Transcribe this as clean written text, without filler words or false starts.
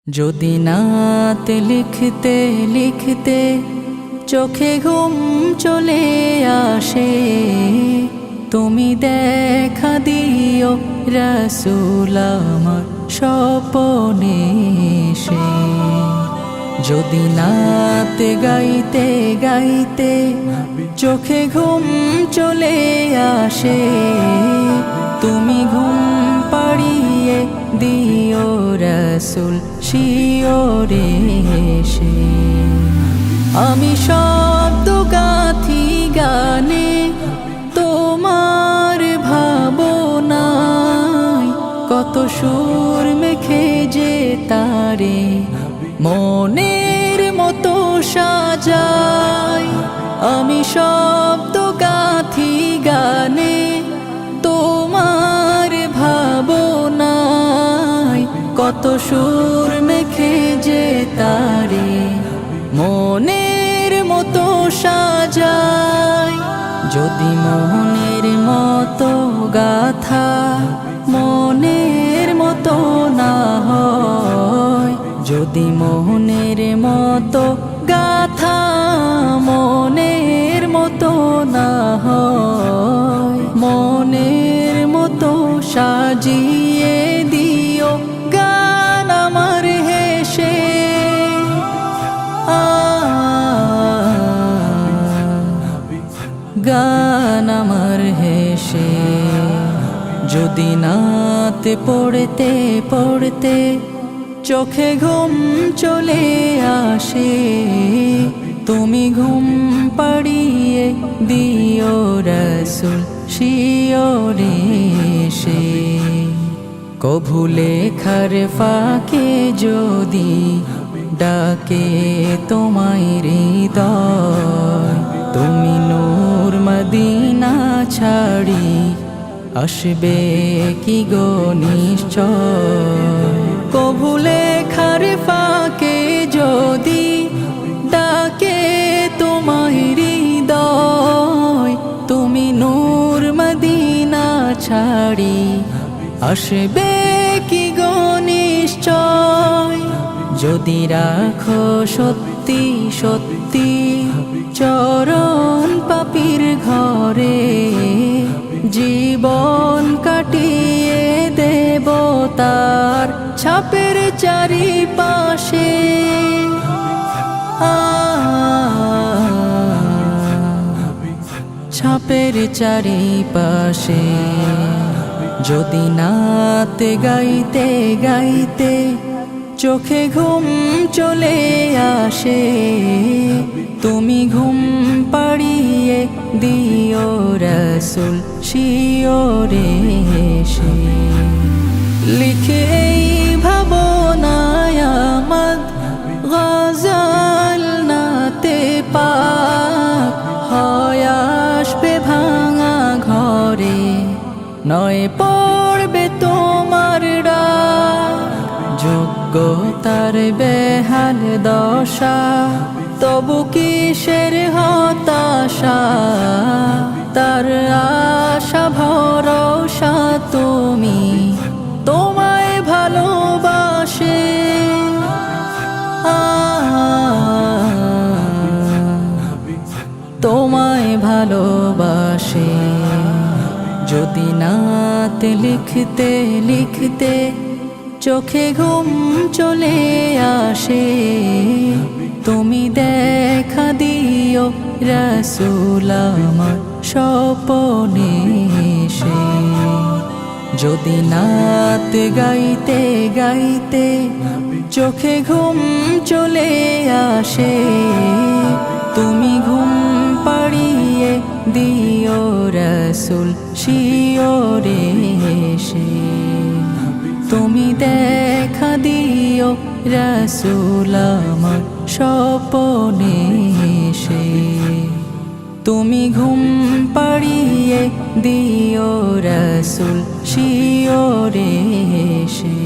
যদি নাত লিখতে লিখতে চোখে ঘুম চলে আসে, তুমি দেখা দিও রাসূল আমার স্বপ্নে এসে। যদি নাত গাইতে গাইতে চোখে ঘুম চলে আসে, তুমি ঘুম পাড়িয়ে দিও রাসূল শিওরে এসে। আমি শব্দ গাথি গানে তোমার ভাবনায়, কত সুর মেখে যে তারে মনের মতো সাজাই। আমি শব্দ গাথি গানে তোমার ভাবনায়, কত সুর মেখে যে তারে মনের মতো সাজাই। যদি মনের মতো গাথা মনের মতো না হয়, যদি মনের মতো গাথা মনের মতো না হয়, মনের মতো সাজিয়ে দিও গান আমার হেসে। গান আমার হেসে। যদি নাত পড়তে পড়তে চোখে ঘুম চলে আসে, তুমি ঘুম পাড়িয়ে দিও রাসূল শিওরে এসে। কভু লেখার ফাঁকে যদি ডাকে তোমায় হৃদয়, তুমি নূর মদিনা ছাড়ি আসবে কি গো নিশ্চয়। কভু লেখার ফাঁকে যদি ডাকে তোমায় হৃদয়, তুমি নূর মদিনা ছাড়ি আসবে কি গো নিশ্চয়। যদি রাখো সত্যি সত্যি চরণ পাপীর ঘরে, জীবন কাটিয়ে দেব তার ছাপের চারিপাশে। ছাপের চারিপাশে। যদি নাত গাইতে গাইতে চোখে ঘুম চলে আসে, তুমি ঘুম পাড়িয়ে দিও রাসূল শিওরে এসে। লিখে এই ভাবনায় আমদ গজল নাতে পাক, হয় আসবে ভাঙা ঘরে, নয় পড়বে তোমার ডাক। যোগ্যতার বেহাল দশা, তবু কিসের হতাশা, তার আশা ভরসা তুমি, তোমায় ভালোবাসে। তোমায় ভালোবাসে। যদি নাত লিখতে লিখতে চোখে ঘুম চলে আসে, তুমি দেখা দিও রাসূল আমার স্বপ্নে এসে। যদি নাত গাইতে গাইতে চোখে ঘুম চলে আসে, তুমি ঘুম পাড়িয়ে দিও রাসূল শিওরে এসে। তুমি দেখা দিও রাসূল আমার স্বপ্নে এসে। তুমি ঘুম পাড়িয়ে দিও রাসূল শিওরে এসে।